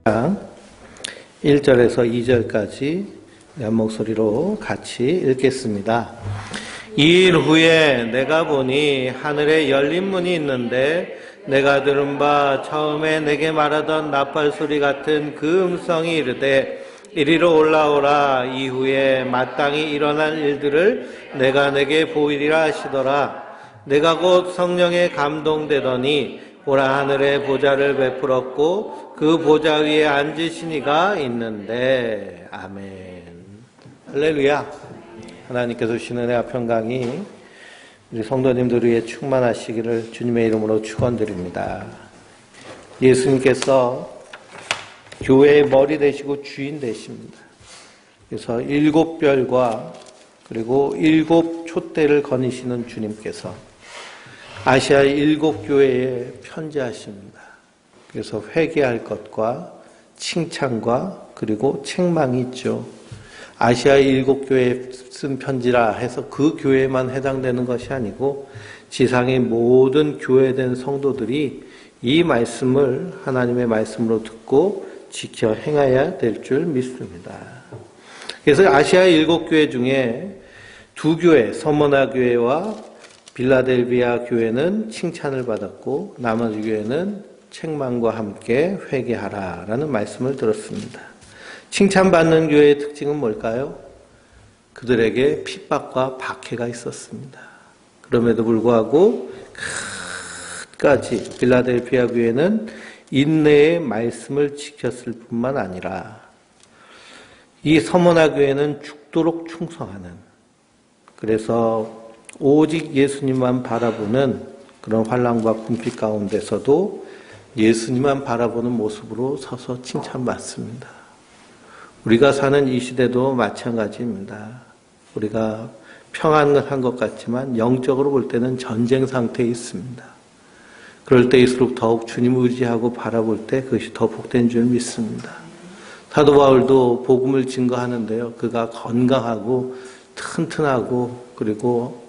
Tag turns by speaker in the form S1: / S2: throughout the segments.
S1: 1절에서 2절까지 한 목소리로 같이 읽겠습니다. 2일 후에 내가 보니 하늘에 열린 문이 있는데 내가 들은 바 처음에 내게 말하던 나팔 소리 같은 그 음성이 이르되 이리로 올라오라. 이후에 마땅히 일어날 일들을 내가 내게 보이리라 하시더라. 내가 곧 성령에 감동되더니 보라, 하늘에 보좌를 베풀었고 그 보좌 위에 앉으신 이가 있는데. 아멘. 할렐루야. 하나님께서 주시는 은혜와 평강이 우리 성도님들 위해 충만하시기를 주님의 이름으로 축원드립니다. 예수님께서 교회의 머리 되시고 주인 되십니다. 그래서 7별과 그리고 7 촛대를 거니시는 주님께서 아시아의 7교회에 편지하십니다. 그래서 회개할 것과 칭찬과 그리고 책망이 있죠. 아시아의 7교회에 쓴 편지라 해서 그 교회에만 해당되는 것이 아니고 지상의 모든 교회된 성도들이 이 말씀을 하나님의 말씀으로 듣고 지켜 행해야 될 줄 믿습니다. 그래서 아시아의 7교회 중에 2교회, 서머나 교회와 빌라델비아 교회는 칭찬을 받았고 나머지 교회는 책망과 함께 회개하라라는 말씀을 들었습니다. 칭찬받는 교회의 특징은 뭘까요? 그들에게 핍박과 박해가 있었습니다. 그럼에도 불구하고 끝까지 빌라델비아 교회는 인내의 말씀을 지켰을 뿐만 아니라 이 서머나 교회는 죽도록 충성하는, 그래서 오직 예수님만 바라보는 그런 환난과 궁핍 가운데서도 예수님만 바라보는 모습으로 서서 칭찬받습니다. 우리가 사는 이 시대도 마찬가지입니다. 우리가 평안한 것 같지만 영적으로 볼 때는 전쟁 상태에 있습니다. 그럴 때일수록 더욱 주님을 의지하고 바라볼 때 그것이 더 복된 줄 믿습니다. 사도 바울도 복음을 증거하는데요. 그가 건강하고 튼튼하고 그리고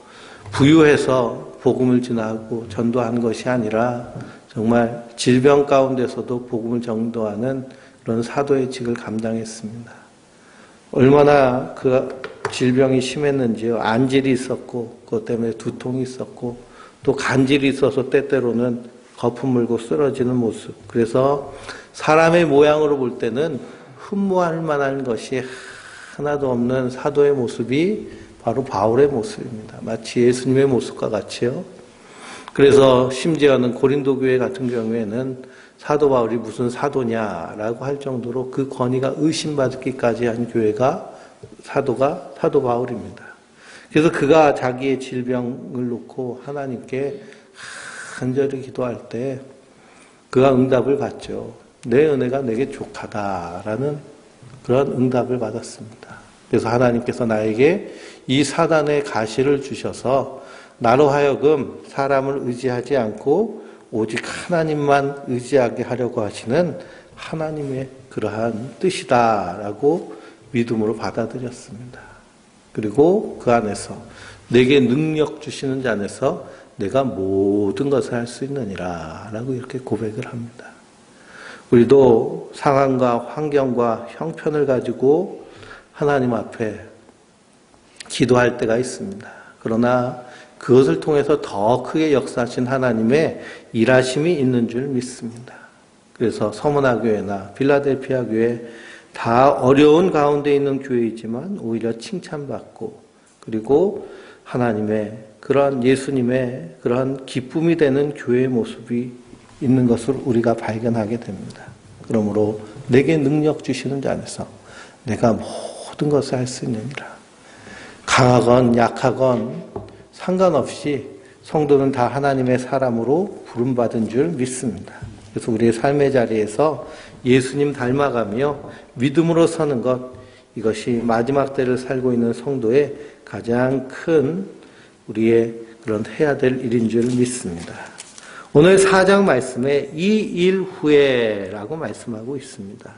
S1: 부유해서 복음을 전하고 전도하는 것이 아니라 정말 질병 가운데서도 복음을 전도하는 그런 사도의 직을 감당했습니다. 얼마나 그 질병이 심했는지요. 안질이 있었고 그것 때문에 두통이 있었고 또 간질이 있어서 때때로는 거품 물고 쓰러지는 모습. 그래서 사람의 모양으로 볼 때는 흠모할 만한 것이 하나도 없는 사도의 모습이 바로 바울의 모습입니다. 마치 예수님의 모습과 같이요. 그래서 심지어는 고린도 교회 같은 경우에는 사도 바울이 무슨 사도냐라고 할 정도로 그 권위가 의심받기까지 한 교회가 사도 바울입니다. 그래서 그가 자기의 질병을 놓고 하나님께 간절히 기도할 때 그가 응답을 받죠. 내 은혜가 내게 족하다라는 그런 응답을 받았습니다. 그래서 하나님께서 나에게 이 사단의 가시를 주셔서 나로 하여금 사람을 의지하지 않고 오직 하나님만 의지하게 하려고 하시는 하나님의 그러한 뜻이다라고 믿음으로 받아들였습니다. 그리고 그 안에서 내게 능력 주시는 자 안에서 내가 모든 것을 할 수 있느니라 라고 이렇게 고백을 합니다. 우리도 상황과 환경과 형편을 가지고 하나님 앞에 기도할 때가 있습니다. 그러나 그것을 통해서 더 크게 역사하신 하나님의 일하심이 있는 줄 믿습니다. 그래서 서머나 교회나 빌라델피아 교회 다 어려운 가운데 있는 교회이지만 오히려 칭찬받고 그리고 하나님의 그러한 예수님의 그러한 기쁨이 되는 교회의 모습이 있는 것을 우리가 발견하게 됩니다. 그러므로 내게 능력 주시는 자 안에서 내가 모든 것을 할 수 있느니라. 강하건 약하건 상관없이 성도는 다 하나님의 사람으로 부름받은 줄 믿습니다. 그래서 우리의 삶의 자리에서 예수님 닮아가며 믿음으로 서는 것, 이것이 마지막 때를 살고 있는 성도의 가장 큰 우리의 그런 해야 될 일인 줄 믿습니다. 오늘 4장 말씀에 이 일 후에라고 말씀하고 있습니다.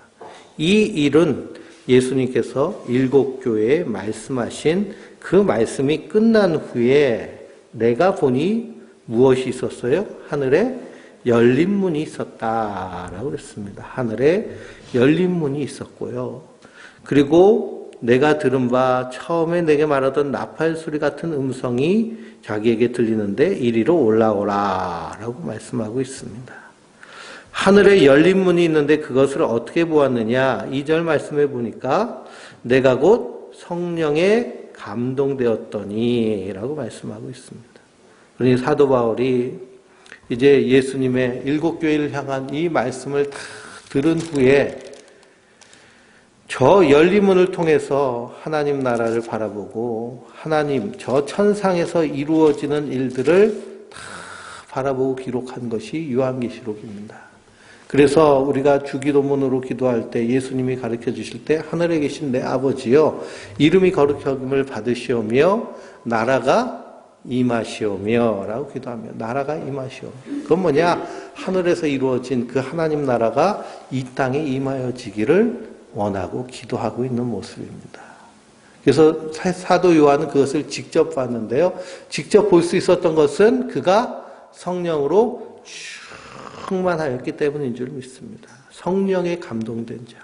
S1: 이 일은 예수님께서 7교회에 말씀하신 그 말씀이 끝난 후에 내가 보니 무엇이 있었어요? 하늘에 열린 문이 있었다라고 그랬습니다. 하늘에 열린 문이 있었고요. 그리고 내가 들은 바 처음에 내게 말하던 나팔 소리 같은 음성이 자기에게 들리는데 이리로 올라오라 라고 말씀하고 있습니다. 하늘에 열린 문이 있는데 그것을 어떻게 보았느냐? 2절 말씀해 보니까 내가 곧 성령에 감동되었더니 라고 말씀하고 있습니다. 그러니 사도 바울이 이제 예수님의 7교회를 향한 이 말씀을 다 들은 후에 저 열린 문을 통해서 하나님 나라를 바라보고 하나님 저 천상에서 이루어지는 일들을 다 바라보고 기록한 것이 요한계시록입니다. 그래서 우리가 주기도문으로 기도할 때 예수님이 가르쳐 주실 때 하늘에 계신 내 아버지여 이름이 거룩함을 받으시오며 나라가 임하시오며 라고 기도하며 나라가 임하시오며 그건 뭐냐? 하늘에서 이루어진 그 하나님 나라가 이 땅에 임하여지기를 원하고 기도하고 있는 모습입니다. 그래서 사도 요한은 그것을 직접 봤는데요. 직접 볼 수 있었던 것은 그가 성령으로 충만하였기 때문인 줄 믿습니다. 성령에 감동된 자.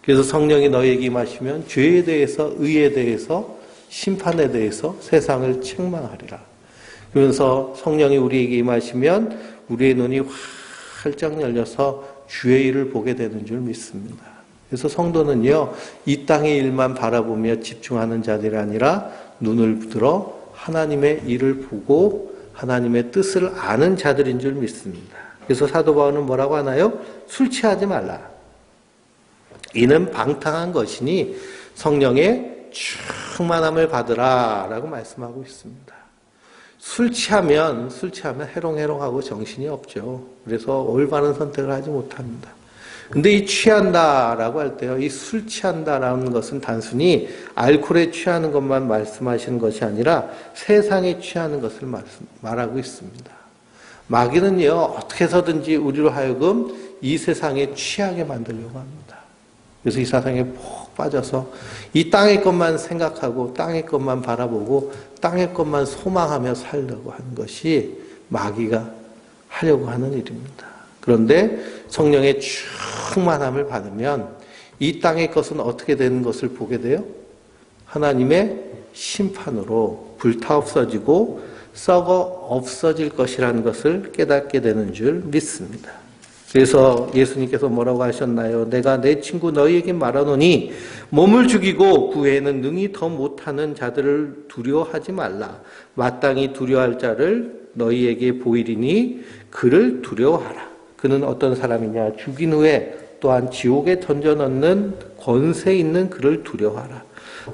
S1: 그래서 성령이 너에게 임하시면 죄에 대해서, 의에 대해서, 심판에 대해서 세상을 책망하리라. 그러면서 성령이 우리에게 임하시면 우리의 눈이 활짝 열려서 주의 일을 보게 되는 줄 믿습니다. 그래서 성도는요, 이 땅의 일만 바라보며 집중하는 자들이 아니라 눈을 들어 하나님의 일을 보고 하나님의 뜻을 아는 자들인 줄 믿습니다. 그래서 사도 바울은 뭐라고 하나요? 술 취하지 말라. 이는 방탕한 것이니 성령의 충만함을 받으라 라고 말씀하고 있습니다. 술 취하면 해롱해롱하고 정신이 없죠. 그래서 올바른 선택을 하지 못합니다. 근데 이 취한다라고 할 때요, 이 술 취한다라는 것은 단순히 알코올에 취하는 것만 말씀하시는 것이 아니라 세상에 취하는 것을 말하고 있습니다. 마귀는요, 어떻게 해서든지 우리로 하여금 이 세상에 취하게 만들려고 합니다. 그래서 이 세상에 푹 빠져서 이 땅의 것만 생각하고 땅의 것만 바라보고 땅의 것만 소망하며 살려고 하는 것이 마귀가 하려고 하는 일입니다. 그런데 성령의 충만함을 받으면 이 땅의 것은 어떻게 되는 것을 보게 돼요? 하나님의 심판으로 불타 없어지고 썩어 없어질 것이라는 것을 깨닫게 되는 줄 믿습니다. 그래서 예수님께서 뭐라고 하셨나요? 내가 내 친구 너희에게 말하노니 몸을 죽이고 그 외에는 능히 더 못하는 자들을 두려워하지 말라. 마땅히 두려워할 자를 너희에게 보이리니 그를 두려워하라. 그는 어떤 사람이냐? 죽인 후에 또한 지옥에 던져넣는 권세 있는 그를 두려워하라.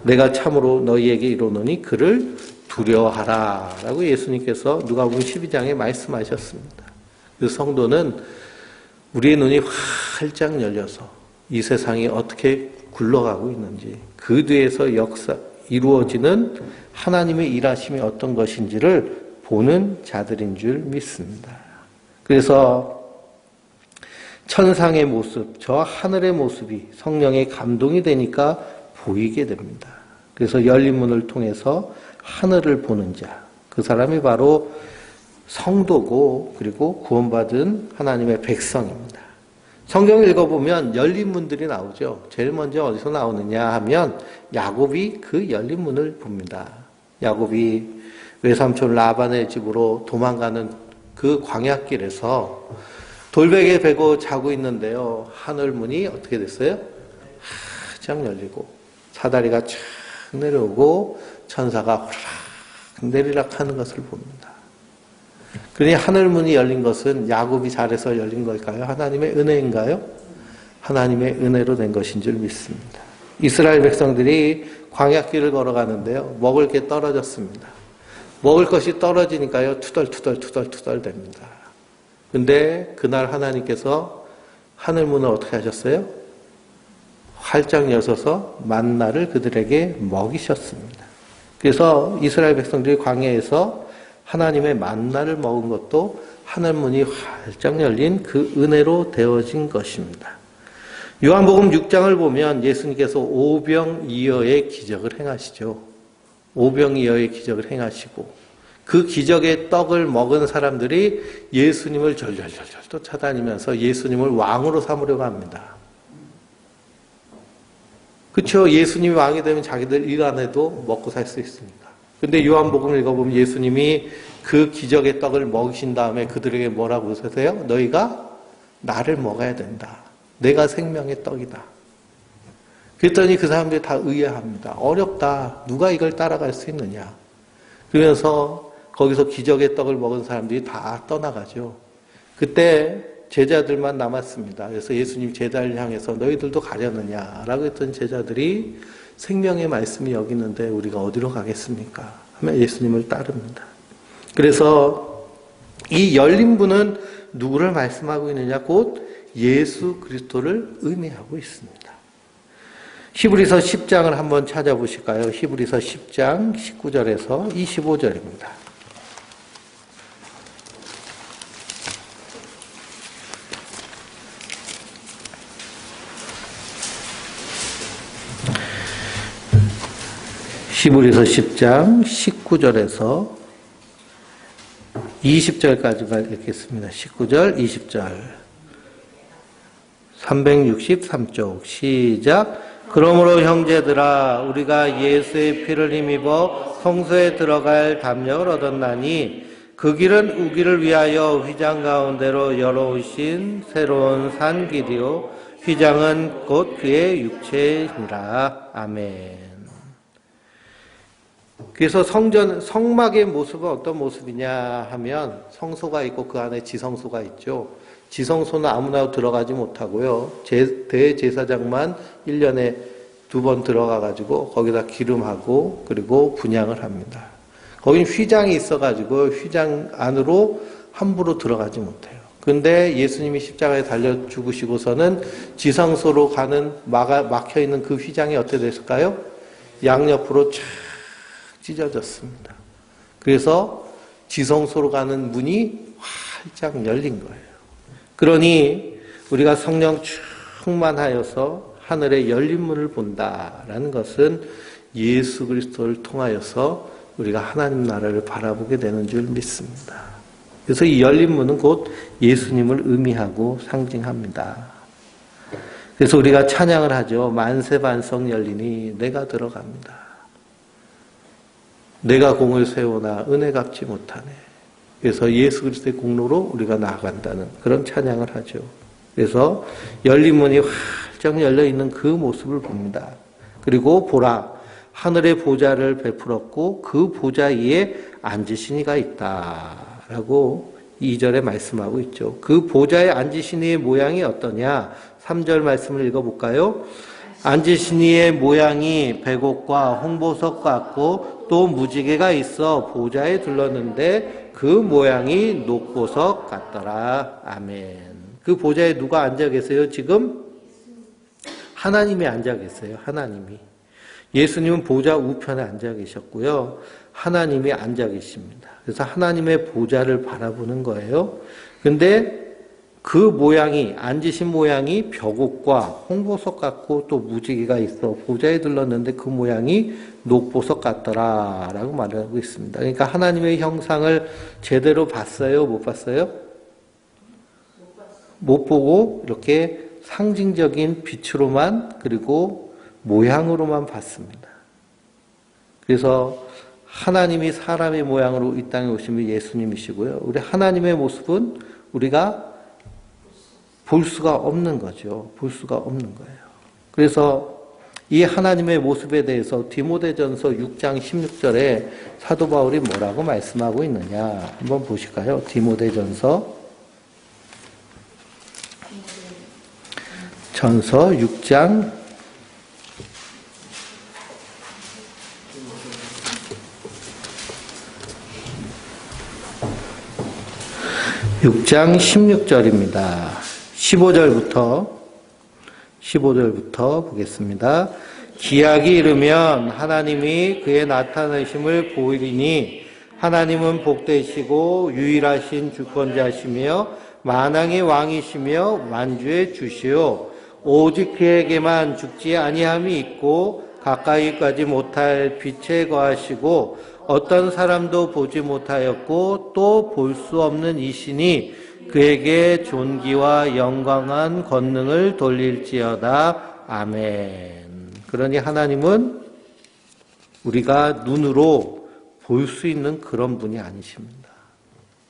S1: 내가 참으로 너희에게 이르노니 그를 두려워하라 라고 예수님께서 누가복음 12장에 말씀하셨습니다. 그 성도는 우리의 눈이 활짝 열려서 이 세상이 어떻게 굴러가고 있는지 그 뒤에서 이루어지는 하나님의 일하심이 어떤 것인지를 보는 자들인 줄 믿습니다. 그래서 천상의 모습, 저 하늘의 모습이 성령의 감동이 되니까 보이게 됩니다. 그래서 열린 문을 통해서 하늘을 보는 자, 그 사람이 바로 성도고 그리고 구원받은 하나님의 백성입니다. 성경을 읽어보면 열린 문들이 나오죠. 제일 먼저 어디서 나오느냐 하면 야곱이 그 열린 문을 봅니다. 야곱이 외삼촌 라반의 집으로 도망가는 그 광야길에서 돌베개 베고 자고 있는데요. 하늘 문이 어떻게 됐어요? 활짝 열리고 사다리가 쫙 내려오고 천사가 호락 내리락 하는 것을 봅니다. 그러니 하늘 문이 열린 것은 야곱이 잘해서 열린 걸까요? 하나님의 은혜인가요? 하나님의 은혜로 된 것인 줄 믿습니다. 이스라엘 백성들이 광야길을 걸어가는데요. 먹을 게 떨어졌습니다. 먹을 것이 떨어지니까요. 투덜투덜 됩니다. 근데 그날 하나님께서 하늘 문을 어떻게 하셨어요? 활짝 여셔서 만나를 그들에게 먹이셨습니다. 그래서 이스라엘 백성들이 광야에서 하나님의 만나를 먹은 것도 하늘문이 활짝 열린 그 은혜로 되어진 것입니다. 요한복음 6장을 보면 예수님께서 오병이어의 기적을 행하시죠. 오병이어의 기적을 행하시고 그 기적의 떡을 먹은 사람들이 예수님을 절절절절 쫓아다니면서 예수님을 왕으로 삼으려고 합니다. 그렇죠? 예수님이 왕이 되면 자기들 일 안 해도 먹고 살 수 있으니까. 근데 요한복음을 읽어보면 예수님이 그 기적의 떡을 먹이신 다음에 그들에게 뭐라고 하세요? 너희가 나를 먹어야 된다. 내가 생명의 떡이다. 그랬더니 그 사람들이 다 의아합니다. 어렵다. 누가 이걸 따라갈 수 있느냐. 그러면서 거기서 기적의 떡을 먹은 사람들이 다 떠나가죠. 그때 제자들만 남았습니다. 그래서 예수님 제자를 향해서 너희들도 가려느냐라고 했던 제자들이 생명의 말씀이 여기 있는데 우리가 어디로 가겠습니까? 하면 예수님을 따릅니다. 그래서 이 열린 문은 누구를 말씀하고 있느냐? 곧 예수 그리스도를 의미하고 있습니다. 히브리서 10장을 한번 찾아보실까요? 히브리서 10장 19절에서 25절입니다. 히브리서 10장 19절에서 20절까지만 읽겠습니다. 19절, 20절. 363쪽 시작. 그러므로 형제들아 우리가 예수의 피를 힘입어 성소에 들어갈 담력을 얻었나니 그 길은 우기를 위하여 휘장 가운데로 열어오신 새로운 산 길이요 휘장은 곧 그의 육체니라. 아멘. 그래서 성막의 모습은 어떤 모습이냐 하면 성소가 있고 그 안에 지성소가 있죠. 지성소는 아무나 들어가지 못하고요. 대제사장만 1년에 2번 들어가가지고 거기다 기름하고 그리고 분향을 합니다. 거긴 휘장이 있어가지고 휘장 안으로 함부로 들어가지 못해요. 그런데 예수님이 십자가에 달려 죽으시고서는 지성소로 가는 막혀있는 그 휘장이 어떻게 됐을까요? 양옆으로 쫙 찢어졌습니다. 그래서 지성소로 가는 문이 활짝 열린 거예요. 그러니 우리가 성령 충만하여서 하늘의 열린 문을 본다라는 것은 예수 그리스도를 통하여서 우리가 하나님 나라를 바라보게 되는 줄 믿습니다. 그래서 이 열린 문은 곧 예수님을 의미하고 상징합니다. 그래서 우리가 찬양을 하죠. 만세반석 열리니 내가 들어갑니다. 내가 공을 세우나 은혜 갚지 못하네. 그래서 예수 그리스도의 공로로 우리가 나아간다는 그런 찬양을 하죠. 그래서 열린 문이 활짝 열려 있는 그 모습을 봅니다. 그리고 보라 하늘의 보좌를 베풀었고 그 보좌 위에 앉으신 이가 있다라고 2절에 말씀하고 있죠. 그 보좌에 앉으신 이의 모양이 어떠냐? 3절 말씀을 읽어볼까요? 앉으신 이의 모양이 백옥과 홍보석 같고 또 무지개가 있어 보좌에 둘렀는데 그 모양이 녹보석 같더라. 아멘. 그 보좌에 누가 앉아 계세요? 지금 하나님이 앉아 계세요. 하나님이. 예수님은 보좌 우편에 앉아 계셨고요. 하나님이 앉아 계십니다. 그래서 하나님의 보좌를 바라보는 거예요. 근데 그 모양이, 앉으신 모양이 벽옥과 홍보석 같고 또 무지개가 있어 보좌에 들렀는데 그 모양이 녹보석 같더라 라고 말하고 있습니다. 그러니까 하나님의 형상을 제대로 봤어요? 못 봤어요? 못 보고 이렇게 상징적인 빛으로만 그리고 모양으로만 봤습니다. 그래서 하나님이 사람의 모양으로 이 땅에 오신 예수님이시고요. 우리 하나님의 모습은 우리가 볼 수가 없는 거죠. 볼 수가 없는 거예요. 그래서 이 하나님의 모습에 대해서 디모데전서 6장 16절에 사도 바울이 뭐라고 말씀하고 있느냐 한번 보실까요? 디모데전서 6장 6장 16절입니다. 15절부터 보겠습니다. 기약이 이르면 하나님이 그의 나타내심을 보이리니 하나님은 복되시고 유일하신 주권자시며 만왕의 왕이시며 만주의 주시오. 오직 그에게만 죽지 아니함이 있고 가까이 가지 못할 빛에 거하시고 어떤 사람도 보지 못하였고 또 볼 수 없는 이신이 그에게 존귀와 영광한 권능을 돌릴지어다. 아멘. 그러니 하나님은 우리가 눈으로 볼 수 있는 그런 분이 아니십니다.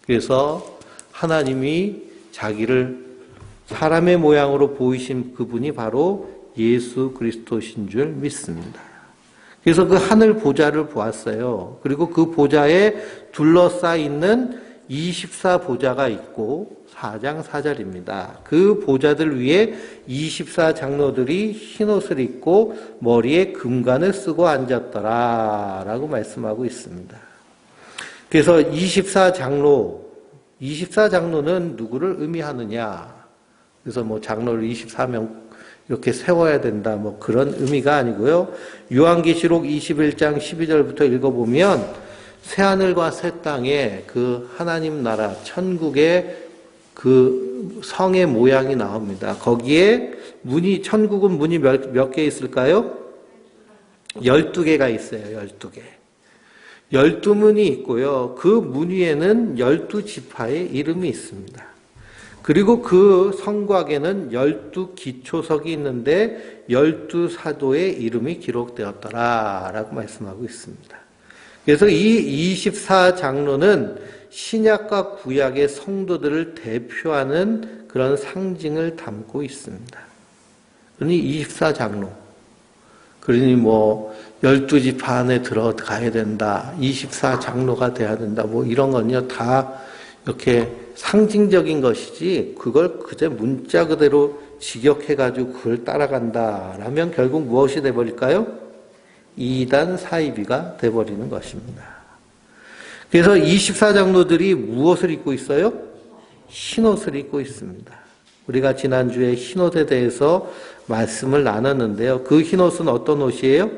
S1: 그래서 하나님이 자기를 사람의 모양으로 보이신 그분이 바로 예수 그리스도신 줄 믿습니다. 그래서 그 하늘 보좌를 보았어요. 그리고 그 보좌에 둘러싸이는 24보좌가 있고 4장 4절입니다. 그 보좌들 위에 24장로들이 흰옷을 입고 머리에 금관을 쓰고 앉았더라 라고 말씀하고 있습니다. 그래서 24장로는 누구를 의미하느냐? 그래서 뭐 장로를 24명 이렇게 세워야 된다 뭐 그런 의미가 아니고요. 요한계시록 21장 12절부터 읽어보면 새하늘과 새 땅에 그 하나님 나라 천국의 그 성의 모양이 나옵니다. 거기에 천국은 문이 몇 개 있을까요? 12개가 있어요. 12개. 12문이 있고요. 그 문 위에는 12지파의 이름이 있습니다. 그리고 그 성곽에는 12기초석이 있는데 12사도의 이름이 기록되었더라 라고 말씀하고 있습니다. 그래서 이 24장로는 신약과 구약의 성도들을 대표하는 그런 상징을 담고 있습니다. 그러니 24장로. 그러니 뭐 12지파 안에 들어가야 된다. 24장로가 돼야 된다. 뭐 이런 건요 다 이렇게 상징적인 것이지 그걸 그저 문자 그대로 직역해가지고 그걸 따라간다라면 결국 무엇이 돼버릴까요? 이단 사이비가 돼버리는 것입니다. 그래서 24장로들이 무엇을 입고 있어요? 흰옷을 입고 있습니다. 우리가 지난주에 흰옷에 대해서 말씀을 나눴는데요. 그 흰옷은 어떤 옷이에요?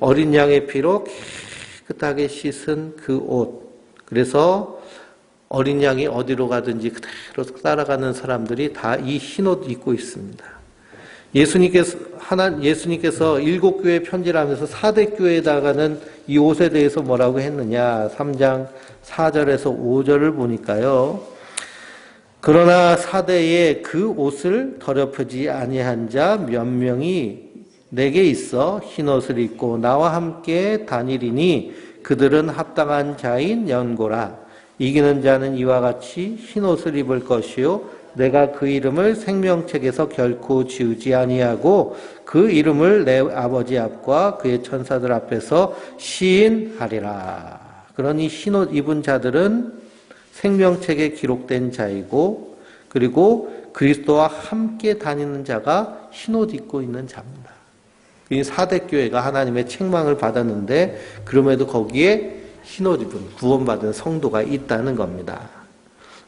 S1: 어린 양의 피로 깨끗하게 씻은 그 옷. 그래서 어린 양이 어디로 가든지 그대로 따라가는 사람들이 다 이 흰옷 입고 있습니다. 예수님께서 7교회 편지를 하면서 4대 교회에다가는 이 옷에 대해서 뭐라고 했느냐. 3장 4절에서 5절을 보니까요. 그러나 4대에 그 옷을 더럽히지 아니한 자 몇 명이 내게 있어 흰옷을 입고 나와 함께 다니리니 그들은 합당한 자인 연고라. 이기는 자는 이와 같이 흰옷을 입을 것이요 내가 그 이름을 생명책에서 결코 지우지 아니하고 그 이름을 내 아버지 앞과 그의 천사들 앞에서 시인하리라. 그러니 흰옷 입은 자들은 생명책에 기록된 자이고 그리고 그리스도와 함께 다니는 자가 흰옷 입고 있는 자입니다. 이 4대 교회가 하나님의 책망을 받았는데 그럼에도 거기에 흰옷 입은 구원받은 성도가 있다는 겁니다.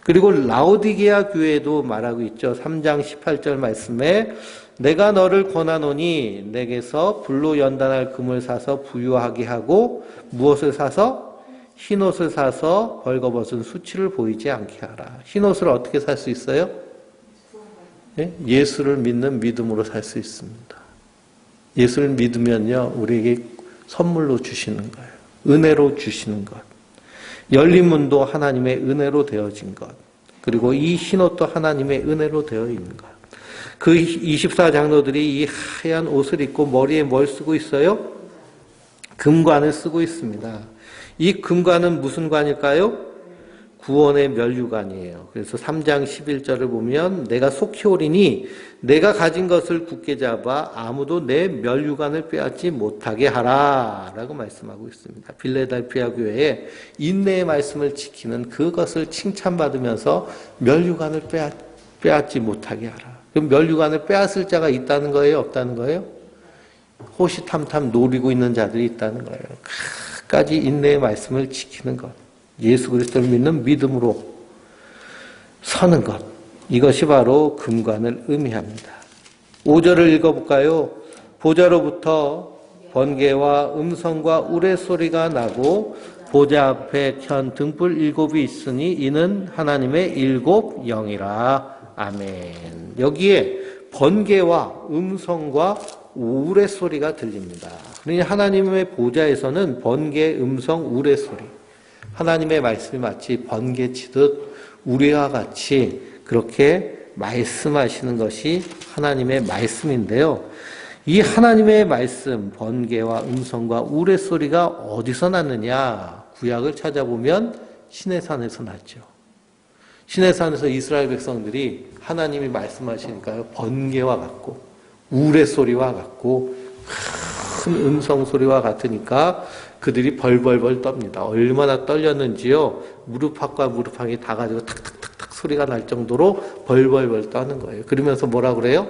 S1: 그리고 라오디게아 교회도 말하고 있죠. 3장 18절 말씀에 내가 너를 권하노니 내게서 불로 연단할 금을 사서 부유하게 하고 무엇을 사서? 흰옷을 사서 벌거벗은 수치를 보이지 않게 하라. 흰옷을 어떻게 살 수 있어요? 예수를 믿는 믿음으로 살 수 있습니다. 예수를 믿으면요 우리에게 선물로 주시는 거예요. 은혜로 주시는 것. 열린 문도 하나님의 은혜로 되어진 것. 그리고 이 흰옷도 하나님의 은혜로 되어 있는 것. 그 24장로들이 이 하얀 옷을 입고 머리에 뭘 쓰고 있어요? 금관을 쓰고 있습니다. 이 금관은 무슨 관일까요? 구원의 면류관이에요. 그래서 3장 11절을 보면 내가 속히 오리니 내가 가진 것을 굳게 잡아 아무도 내 면류관을 빼앗지 못하게 하라 라고 말씀하고 있습니다. 빌레델피아 교회에 인내의 말씀을 지키는 그것을 칭찬받으면서 면류관을 빼앗지 못하게 하라. 그럼 면류관을 빼앗을 자가 있다는 거예요? 없다는 거예요? 호시탐탐 노리고 있는 자들이 있다는 거예요. 끝까지 인내의 말씀을 지키는 것. 예수 그리스도를 믿는 믿음으로 서는 것. 이것이 바로 금관을 의미합니다. 5절을 읽어볼까요? 보좌로부터 번개와 음성과 우레소리가 나고 보좌 앞에 켠 등불 7이 있으니 이는 하나님의 7 영이라. 아멘. 여기에 번개와 음성과 우레소리가 들립니다. 그러니 하나님의 보좌에서는 번개, 음성, 우레소리, 하나님의 말씀이 마치 번개치듯 우리와 같이 그렇게 말씀하시는 것이 하나님의 말씀인데요. 이 하나님의 말씀, 번개와 음성과 우레소리가 어디서 났느냐? 구약을 찾아보면 시내산에서 났죠. 시내산에서 이스라엘 백성들이 하나님이 말씀하시니까요, 번개와 같고 우레소리와 같고 큰 음성소리와 같으니까 그들이 벌벌벌 떱니다. 얼마나 떨렸는지요. 무릎팍과 무릎팍이 다 가지고 탁탁탁탁 소리가 날 정도로 벌벌벌 떠는 거예요. 그러면서 뭐라 그래요?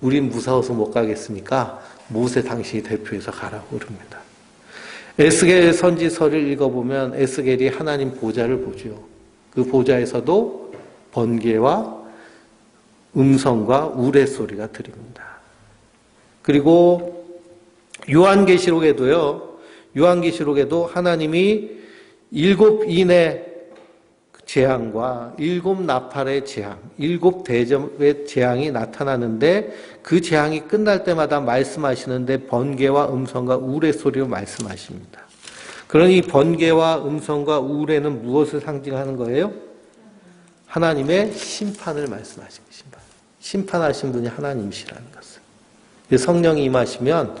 S1: 우린 무서워서 못 가겠으니까 모세 당신이 대표해서 가라고 그럽니다. 에스겔 선지서를 읽어보면 에스겔이 하나님 보좌를 보죠. 그 보좌에서도 번개와 음성과 우레소리가 들립니다. 그리고 요한계시록에도 하나님이 7인의 재앙과 7 나팔의 재앙, 7 대접의 재앙이 나타나는데 그 재앙이 끝날 때마다 말씀하시는데 번개와 음성과 우레소리로 말씀하십니다. 그러니 번개와 음성과 우레는 무엇을 상징하는 거예요? 하나님의 심판을 말씀하신 것입니다. 심판하신 분이 하나님이시라는 것을. 성령이 임하시면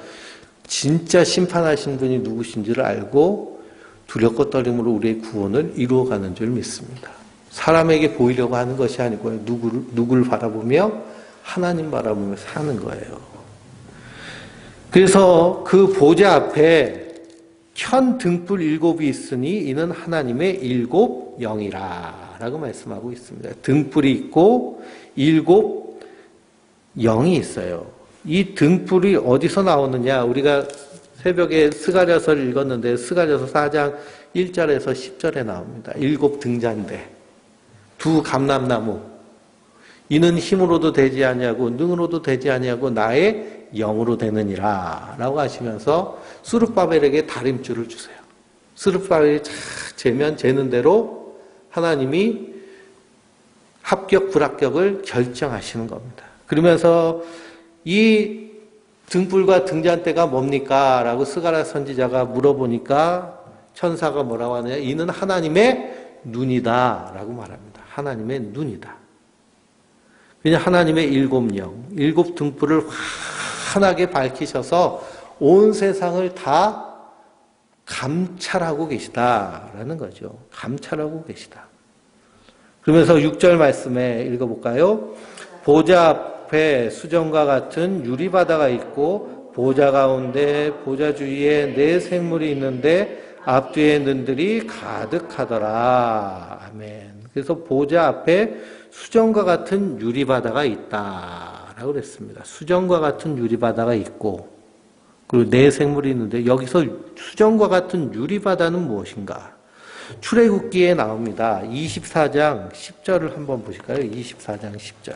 S1: 진짜 심판하신 분이 누구신지를 알고 두렵고 떨림으로 우리의 구원을 이루어가는 줄 믿습니다. 사람에게 보이려고 하는 것이 아니고요. 누구를 바라보며? 하나님 바라보며 사는 거예요. 그래서 그 보좌 앞에 현 등불 7이 있으니 이는 하나님의 7 영이라 라고 말씀하고 있습니다. 등불이 있고 7 영이 있어요. 이 등불이 어디서 나오느냐? 우리가 새벽에 스가랴서를 읽었는데 스가랴서 4장 1절에서 10절에 나옵니다. 7 등잔대, 2 감람나무, 이는 힘으로도 되지 아니하고 능으로도 되지 아니하고 나의 영으로 되느니라 라고 하시면서 스룹바벨에게 다림줄을 주세요. 스룹바벨이 재면 재는 대로 하나님이 합격 불합격을 결정하시는 겁니다. 그러면서 이 등불과 등잔대가 뭡니까? 라고 스가랴 선지자가 물어보니까 천사가 뭐라고 하느냐? 이는 하나님의 눈이다 라고 말합니다. 하나님의 눈이다. 그냥 하나님의 7 영, 7 등불을 환하게 밝히셔서 온 세상을 다 감찰하고 계시다라는 거죠. 감찰하고 계시다. 그러면서 6절 말씀에 읽어볼까요? 보좌 앞에 수정과 같은 유리바다가 있고 보좌 가운데 보좌 주위에 4 생물이 있는데 앞뒤에 눈들이 가득하더라. 아멘. 그래서 보좌 앞에 수정과 같은 유리바다가 있다라고 그랬습니다. 수정과 같은 유리바다가 있고 그리고 4 생물이 있는데 여기서 수정과 같은 유리바다는 무엇인가? 출애굽기에 나옵니다. 24장 10절을 한번 보실까요? 24장 10절.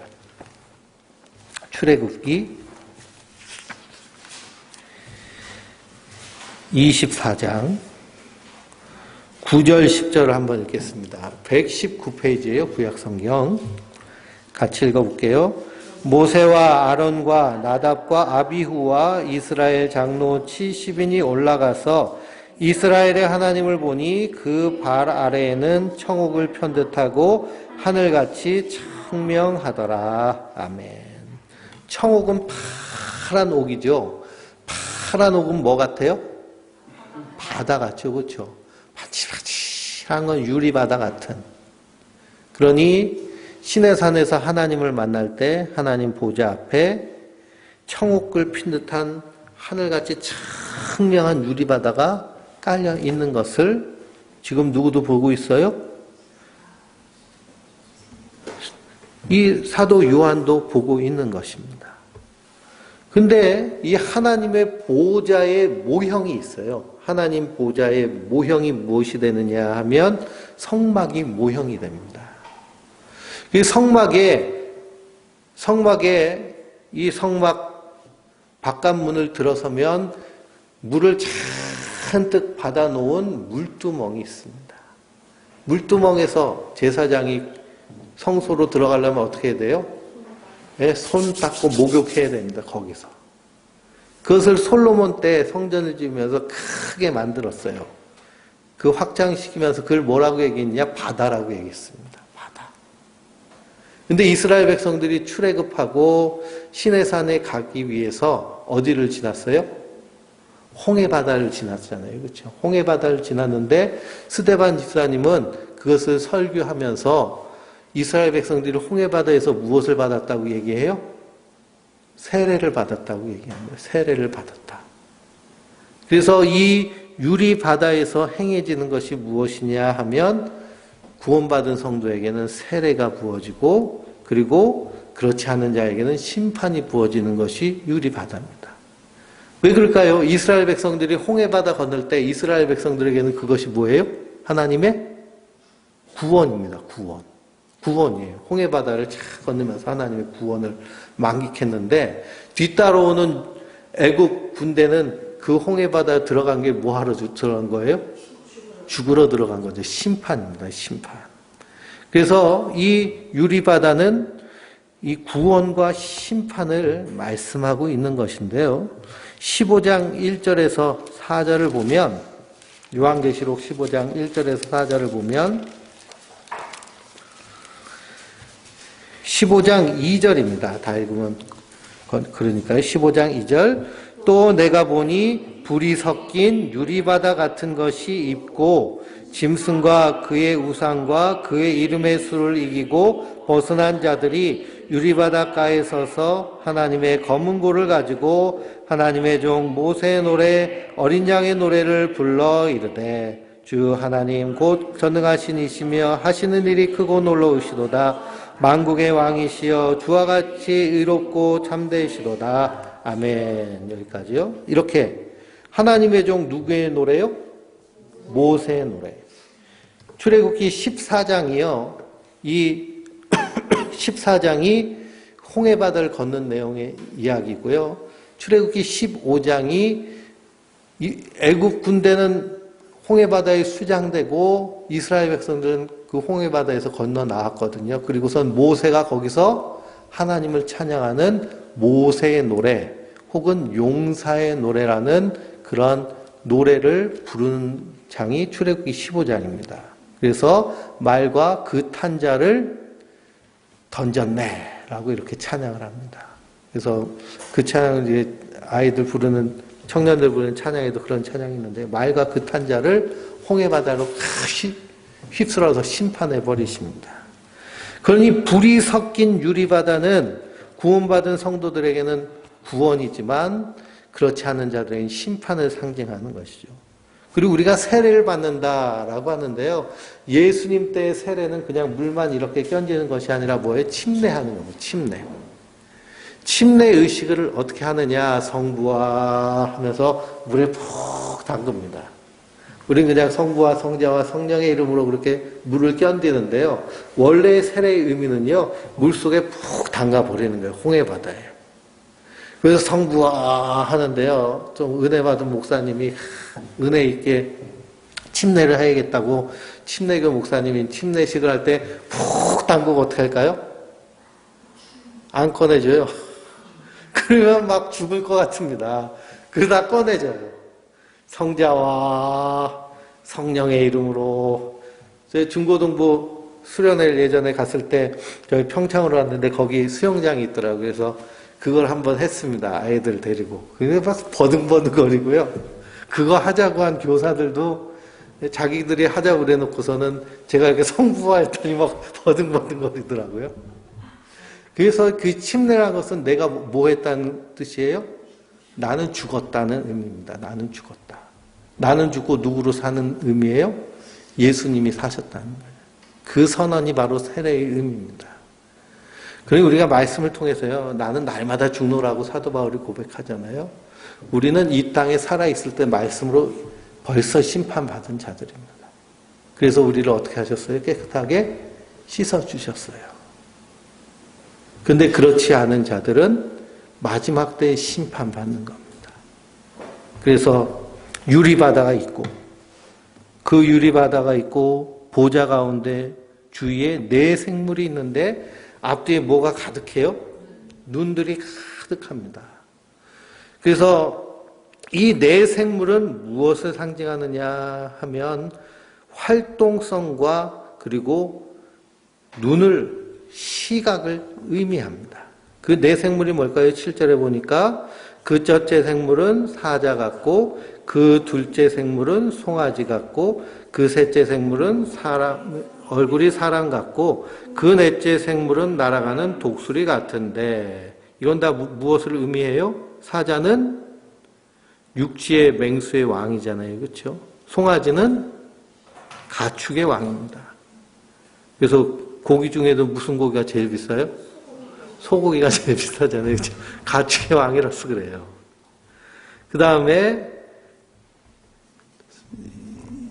S1: 출애굽기 24장 9절 10절을 한번 읽겠습니다. 119페이지예요. 구약성경. 같이 읽어볼게요. 모세와 아론과 나답과 아비후와 이스라엘 장로 70인이 올라가서 이스라엘의 하나님을 보니 그 발 아래에는 청옥을 편듯하고 하늘같이 청명하더라. 아멘. 청옥은 파란 옥이죠. 파란 옥은 뭐 같아요? 바다 같죠. 그렇죠? 반질반질한 건 유리바다 같은. 그러니 시내산에서 하나님을 만날 때 하나님 보좌 앞에 청옥을 핀 듯한 하늘같이 청명한 유리바다가 깔려 있는 것을 지금 누구도 보고 있어요? 이 사도 요한도 보고 있는 것입니다. 근데 이 하나님의 보좌의 모형이 있어요. 하나님 보좌의 모형이 무엇이 되느냐 하면 성막이 모형이 됩니다. 이 성막에 이 성막 바깥문을 들어서면 물을 잔뜩 받아놓은 물두멍이 있습니다. 물두멍에서 제사장이 성소로 들어가려면 어떻게 해야 돼요? 손 닦고 목욕해야 됩니다. 거기서. 그것을 솔로몬 때 성전을 지으면서 크게 만들었어요. 그 확장시키면서 그걸 뭐라고 얘기했냐? 바다라고 얘기했습니다. 바다. 근데 이스라엘 백성들이 출애굽하고 시내산에 가기 위해서 어디를 지났어요? 홍해바다를 지났잖아요. 그렇죠? 홍해바다를 지났는데 스데반 집사님은 그것을 설교하면서 이스라엘 백성들이 홍해바다에서 무엇을 받았다고 얘기해요? 세례를 받았다고 얘기합니다. 세례를 받았다. 그래서 이 유리바다에서 행해지는 것이 무엇이냐 하면 구원받은 성도에게는 세례가 부어지고 그리고 그렇지 않은 자에게는 심판이 부어지는 것이 유리바다입니다. 왜 그럴까요? 이스라엘 백성들이 홍해바다 건널 때 이스라엘 백성들에게는 그것이 뭐예요? 하나님의 구원입니다. 구원. 구원이에요. 홍해바다를 착 건너면서 하나님의 구원을 만끽했는데 뒤따라오는 애국 군대는 그 홍해바다에 들어간 게 뭐하러 들어간 거예요? 죽으러 들어간 거죠. 심판입니다. 심판. 그래서 이 유리바다는 이 구원과 심판을 말씀하고 있는 것인데요. 15장 1절에서 4절을 보면 요한계시록 15장 1절에서 4절을 보면 15장 2절입니다. 다 읽으면 그러니까요. 15장 2절 또 내가 보니 불이 섞인 유리바다 같은 것이 있고 짐승과 그의 우상과 그의 이름의 수를 이기고 벗어난 자들이 유리바닷가에 서서 하나님의 검은 고를 가지고 하나님의 종 모세의 노래 어린 양의 노래를 불러 이르되 주 하나님 곧 전능하신 이시며 하시는 일이 크고 놀라우시도다. 만국의 왕이시여 주와 같이 의롭고 참되시도다. 아멘. 여기까지요. 이렇게 하나님의 종 누구의 노래요? 모세의 노래. 출애굽기 14장이요. 이 14장이 홍해바다를 걷는 내용의 이야기고요. 출애굽기 15장이 애국 군대는 홍해바다에 수장되고 이스라엘 백성들은 그 홍해바다에서 건너 나왔거든요. 그리고선 모세가 거기서 하나님을 찬양하는 모세의 노래 혹은 용사의 노래라는 그런 노래를 부르는 장이 출애굽기 15장입니다. 그래서 말과 그 탄 자를 던졌네 라고 이렇게 찬양을 합니다. 그래서 그 찬양을 이제 아이들 부르는 청년들 부르는 찬양에도 그런 찬양이 있는데 말과 그 탄 자를 홍해바다로 휩쓸어서 심판해 버리십니다. 그러니 불이 섞인 유리바다는 구원받은 성도들에게는 구원이지만 그렇지 않은 자들에게는 심판을 상징하는 것이죠. 그리고 우리가 세례를 받는다라고 하는데요. 예수님 때의 세례는 그냥 물만 이렇게 끼얹는 것이 아니라 뭐예요? 침례하는 겁니다. 침례. 침례 의식을 어떻게 하느냐? 성부와 하면서 물에 푹 담급니다. 우리는 그냥 성부와 성자와 성령의 이름으로 그렇게 물을 끼얹는데요. 원래의 세례의 의미는요. 물속에 푹 담가버리는 거예요. 홍해바다에. 그래서 성부와 하는데요. 좀 은혜 받은 목사님이 은혜 있게 침례를 해야겠다고 침례교 목사님이 침례식을 할 때 푹 담그고 어떻게 할까요? 안 꺼내줘요. 그러면 막 죽을 것 같습니다. 그러다 꺼내줘요. 성자와 성령의 이름으로. 저희 중고등부 수련회 예전에 갔을 때 저희 평창으로 왔는데 거기 수영장이 있더라고요. 그래서 그걸 한번 했습니다. 아이들 데리고. 그게 막 버둥버둥거리고요. 그거 하자고 한 교사들도 자기들이 하자고 그래놓고서는 제가 이렇게 성부화했더니 막 버둥버둥거리더라고요. 그래서 그 침례라는 것은 내가 뭐 했다는 뜻이에요? 나는 죽었다는 의미입니다. 나는 죽었다. 나는 죽고 누구로 사는 의미예요? 예수님이 사셨다는 거예요. 그 선언이 바로 세례의 의미입니다. 그리고 우리가 말씀을 통해서요. 나는 날마다 죽노라고 사도 바울이 고백하잖아요. 우리는 이 땅에 살아있을 때 말씀으로 벌써 심판받은 자들입니다. 그래서 우리를 어떻게 하셨어요? 깨끗하게 씻어주셨어요. 근데 그렇지 않은 자들은 마지막 때에 심판받는 겁니다. 그래서 유리바다가 있고 그 유리바다가 있고 보좌 가운데 주위에 네 생물이 있는데 앞뒤에 뭐가 가득해요? 눈들이 가득합니다. 그래서 이 네 생물은 무엇을 상징하느냐 하면 활동성과 그리고 시각을 의미합니다. 그 네 생물이 뭘까요? 7절에 보니까 그 첫째 생물은 사자 같고 그 둘째 생물은 송아지 같고 그 셋째 생물은 얼굴이 사람 같고 그 넷째 생물은 날아가는 독수리 같은데 이건 다 무엇을 의미해요? 사자는 육지의 맹수의 왕이잖아요. 그렇죠? 송아지는 가축의 왕입니다. 그래서 고기 중에도 무슨 고기가 제일 비싸요? 소고기가 제일 비싸잖아요. 그렇죠? 가축의 왕이라서 그래요. 그 다음에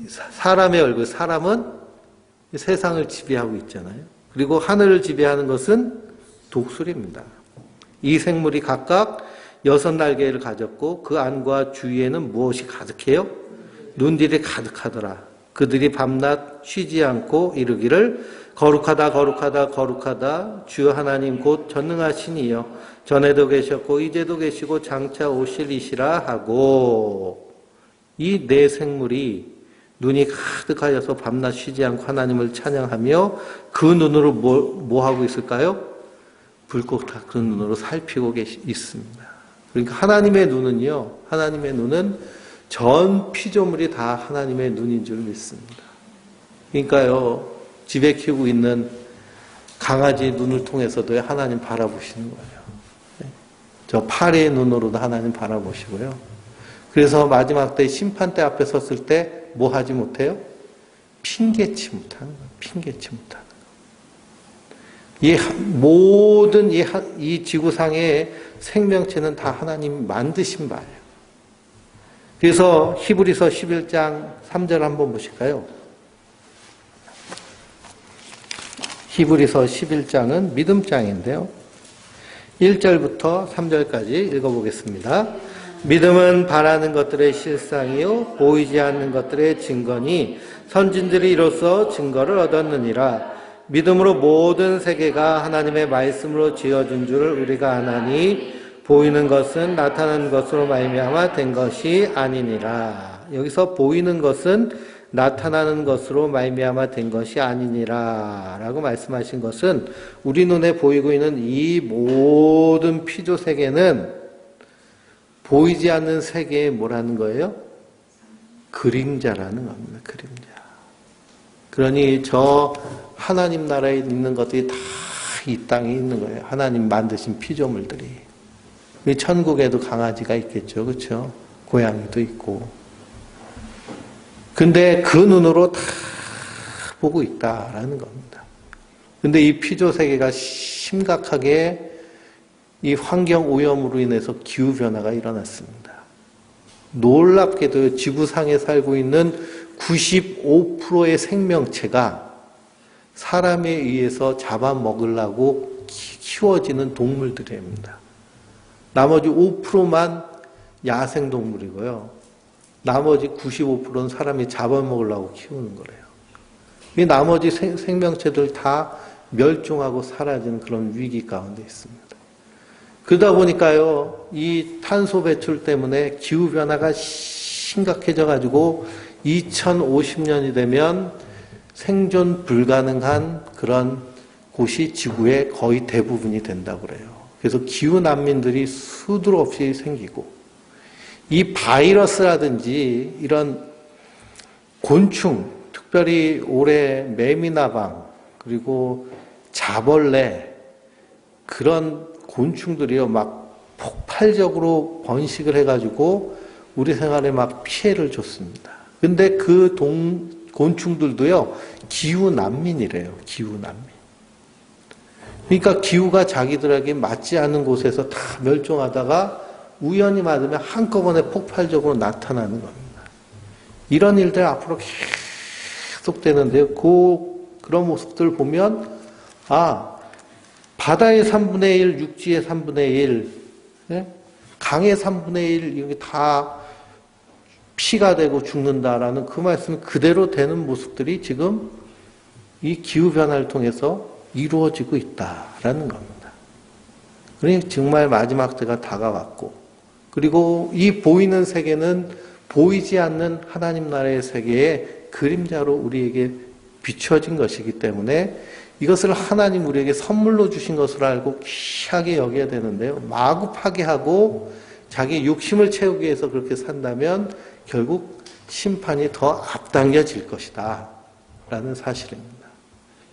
S1: 사람의 얼굴, 사람은 세상을 지배하고 있잖아요. 그리고 하늘을 지배하는 것은 독수리입니다. 이 생물이 각각 6날개를 가졌고 그 안과 주위에는 무엇이 가득해요? 눈들이 가득하더라. 그들이 밤낮 쉬지 않고 이르기를 거룩하다 거룩하다 거룩하다 주 하나님 곧 전능하시니여 전에도 계셨고 이제도 계시고 장차 오실 이시라 하고 이 네 생물이 눈이 가득하여서 밤낮 쉬지 않고 하나님을 찬양하며 그 눈으로 뭐 하고 있을까요? 불꽃 같은 눈으로 살피고 있습니다. 그러니까 하나님의 눈은 전 피조물이 다 하나님의 눈인 줄 믿습니다. 그러니까요, 집에 키우고 있는 강아지 눈을 통해서도 하나님 바라보시는 거예요. 저 파리의 눈으로도 하나님 바라보시고요. 그래서 마지막 때 심판대 앞에 섰을 때 뭐 하지 못해요? 핑계치 못하는 거예요. 핑계치 못하는 거예요. 모든 이 지구상의 생명체는 다 하나님 만드신 바예요. 그래서 히브리서 11장 3절 한번 보실까요? 히브리서 11장은 믿음장인데요. 1절부터 3절까지 읽어보겠습니다. 믿음은 바라는 것들의 실상이요 보이지 않는 것들의 증거니 선진들이 이로써 증거를 얻었느니라. 믿음으로 모든 세계가 하나님의 말씀으로 지어진 줄을 우리가 아나니 보이는 것은 나타나는 것으로 말미암아 된 것이 아니니라. 여기서 보이는 것은 나타나는 것으로 말미암아 된 것이 아니니라 라고 말씀하신 것은 우리 눈에 보이고 있는 이 모든 피조 세계는 보이지 않는 세계에 뭐라는 거예요? 그림자라는 겁니다. 그림자. 그러니 저 하나님 나라에 있는 것들이 다 이 땅에 있는 거예요. 하나님 만드신 피조물들이. 천국에도 강아지가 있겠죠. 그렇죠? 고양이도 있고. 근데 그 눈으로 다 보고 있다라는 겁니다. 근데 이 피조 세계가 심각하게 이 환경 오염으로 인해서 기후변화가 일어났습니다. 놀랍게도 지구상에 살고 있는 95%의 생명체가 사람에 의해서 잡아먹으려고 키워지는 동물들입니다. 나머지 5%만 야생동물이고요. 나머지 95%는 사람이 잡아먹으려고 키우는 거래요. 이 나머지 생명체들 다 멸종하고 사라지는 그런 위기 가운데 있습니다. 그러다 보니까요, 이 탄소 배출 때문에 기후변화가 심각해져 가지고 2050년이 되면 생존 불가능한 그런 곳이 지구의 거의 대부분이 된다고 그래요. 그래서 기후 난민들이 수두로 없이 생기고 이 바이러스라든지 이런 곤충, 특별히 올해 매미나방 그리고 자벌레 그런 곤충들이요 막 폭발적으로 번식을 해가지고 우리 생활에 막 피해를 줬습니다. 근데 그 곤충들도요 기후 난민이래요. 기후 난민. 그러니까 기후가 자기들에게 맞지 않는 곳에서 다 멸종하다가 우연히 맞으면 한꺼번에 폭발적으로 나타나는 겁니다. 이런 일들 앞으로 계속 되는데요. 그런 모습들을 보면 바다의 3분의 1, 육지의 3분의 1, 강의 3분의 1 이게 다 피가 되고 죽는다라는 그 말씀이 그대로 되는 모습들이 지금 이 기후변화를 통해서 이루어지고 있다라는 겁니다. 그러니 정말 마지막 때가 다가왔고, 그리고 이 보이는 세계는 보이지 않는 하나님 나라의 세계의 그림자로 우리에게 비춰진 것이기 때문에 이것을 하나님 우리에게 선물로 주신 것으로 알고 귀하게 여겨야 되는데요. 마구 파괴하고 자기 욕심을 채우기 위해서 그렇게 산다면 결국 심판이 더 앞당겨질 것이다 라는 사실입니다.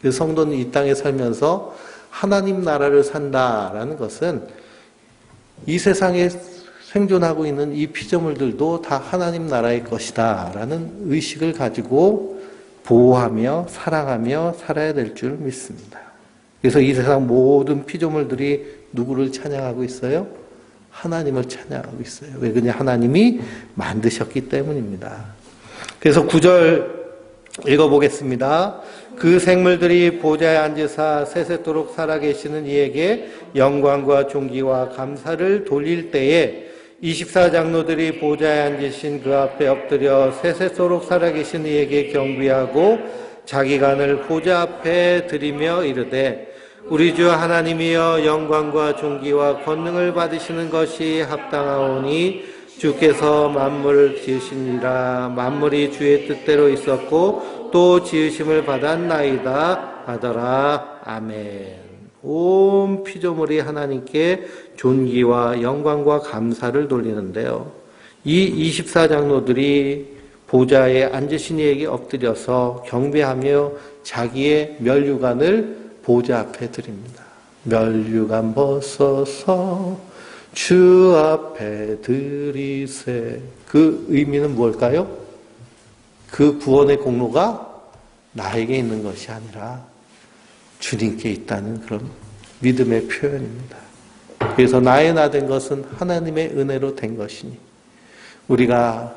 S1: 그래서 성도는 이 땅에 살면서 하나님 나라를 산다라는 것은 이 세상에 생존하고 있는 이 피조물들도 다 하나님 나라의 것이다 라는 의식을 가지고 보호하며 사랑하며 살아야 될 줄 믿습니다. 그래서 이 세상 모든 피조물들이 누구를 찬양하고 있어요? 하나님을 찬양하고 있어요. 왜 그러냐? 하나님이 만드셨기 때문입니다. 그래서 9절 읽어보겠습니다. 그 생물들이 보좌에 앉으사 세세토록 살아계시는 이에게 영광과 존귀와 감사를 돌릴 때에 24장로들이 보좌에 앉으신 그 앞에 엎드려 세세토록 살아계신 이에게 경배하고 자기 간을 보좌 앞에 드리며 이르되 우리 주 하나님이여 영광과 존귀와 권능을 받으시는 것이 합당하오니 주께서 만물을 지으시니라. 만물이 주의 뜻대로 있었고 또 지으심을 받았나이다 하더라. 아멘. 온 피조물이 하나님께 존귀와 영광과 감사를 돌리는데요. 이 24장로들이 보좌에 앉으신 이에게 엎드려서 경배하며 자기의 면류관을 보좌 앞에 드립니다. 면류관 벗어서 주 앞에 드리세. 그 의미는 뭘까요? 그 구원의 공로가 나에게 있는 것이 아니라 주님께 있다는 그런 믿음의 표현입니다. 그래서 나의 나 된 것은 하나님의 은혜로 된 것이니 우리가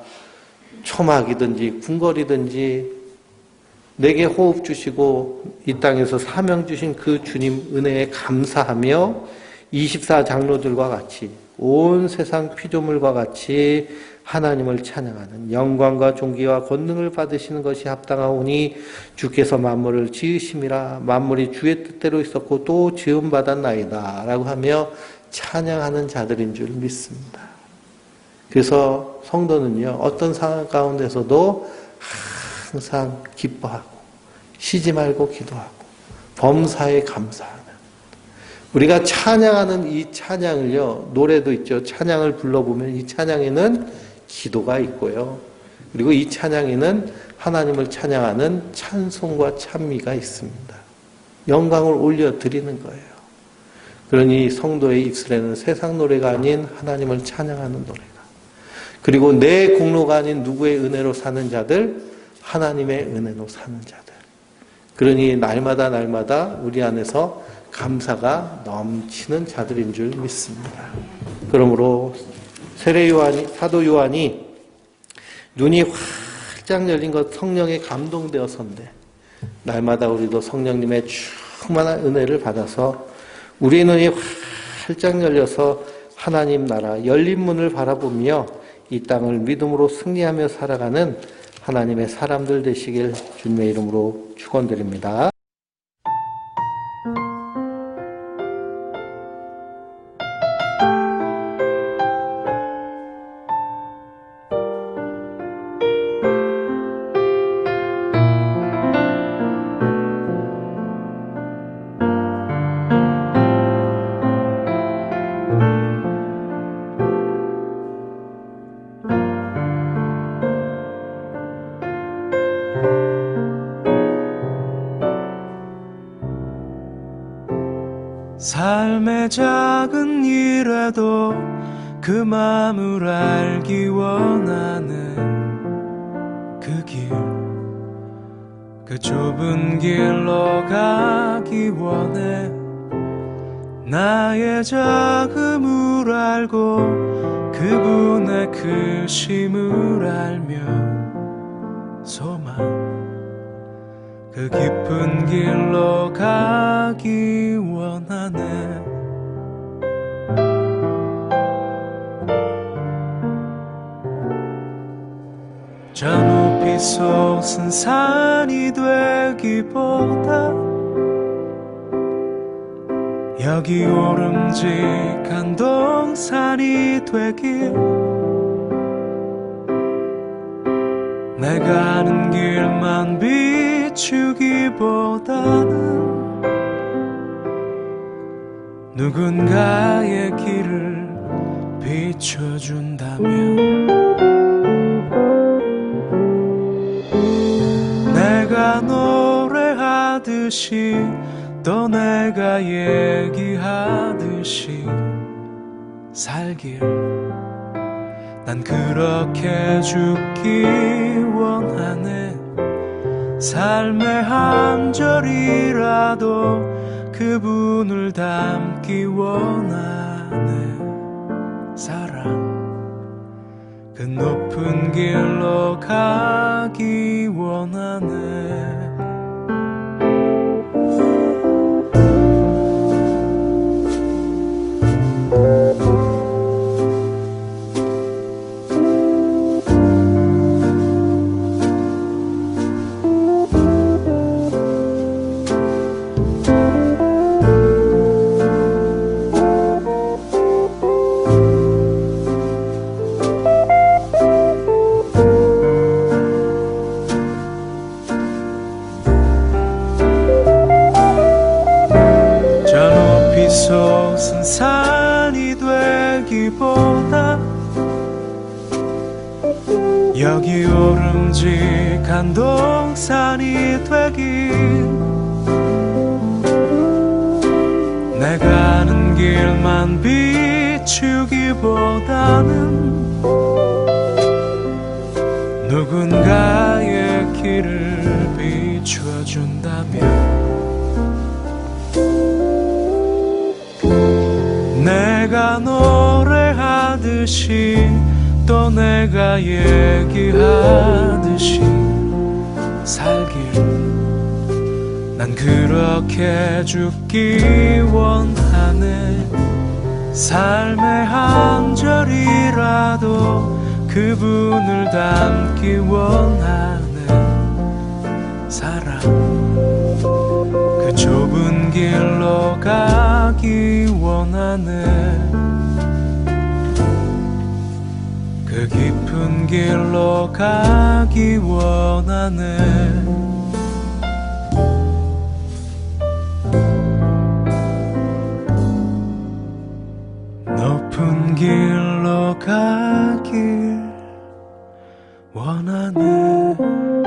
S1: 초막이든지 궁궐이든지 내게 호흡 주시고 이 땅에서 사명 주신 그 주님 은혜에 감사하며 24장로들과 같이 온 세상 피조물과 같이 하나님을 찬양하는 영광과 존귀와 권능을 받으시는 것이 합당하오니 주께서 만물을 지으심이라. 만물이 주의 뜻대로 있었고 또 지음받았나이다 라고 하며 찬양하는 자들인 줄 믿습니다. 그래서 성도는요, 어떤 상황 가운데서도 항상 기뻐하고 쉬지 말고 기도하고 범사에 감사하는, 우리가 찬양하는 이 찬양을요, 노래도 있죠. 찬양을 불러보면 이 찬양에는 기도가 있고요. 그리고 이 찬양에는 하나님을 찬양하는 찬송과 찬미가 있습니다. 영광을 올려드리는 거예요. 그러니 성도의 입술에는 세상 노래가 아닌 하나님을 찬양하는 노래가, 그리고 내 공로가 아닌 누구의 은혜로 사는 자들, 하나님의 은혜로 사는 자들. 그러니 날마다 우리 안에서 감사가 넘치는 자들인 줄 믿습니다. 그러므로 사도 요한이 눈이 활짝 열린 것 성령에 감동되어서인데, 날마다 우리도 성령님의 충만한 은혜를 받아서 우리의 눈이 활짝 열려서 하나님 나라 열린 문을 바라보며 이 땅을 믿음으로 승리하며 살아가는 하나님의 사람들 되시길 주님의 이름으로 축원드립니다.
S2: 삶의 작은 일에도 그 마음을 알기 원하는 그 길, 그 좁은 길로 가기 원해. 나의 작음을 알고 그분의 크심을 알며 소망, 그 깊은 길로 가기 원하네. 저 높이 솟은 산이 되기보다 여기 오름직한 동산이 되길 내가 아는 길만 비추기보다는 누군가의 길을 비춰준다면 내가 노래하듯이 또 내가 얘기하듯이 살길 난 그렇게 죽기 원하네. 삶의 한 절이라도 그분을 닮기 원하네. 사랑 그 높은 길로 가기 원하네. 솟은 산이 되기보다 여기 오름직한 동산이 되길 내가 아는 길만 비추기보다는 누군가의 길을 비춰준다면 내가 노래하듯이 또 내가 얘기하듯이 살길 난 그렇게 죽기 원하네. 삶의 한 절이라도 그분을 닮기 원하네. 사랑 그 좁은 길로 가기 원하네. 그 깊은 길로 가기 원하네. 높은 길로 가길 원하네.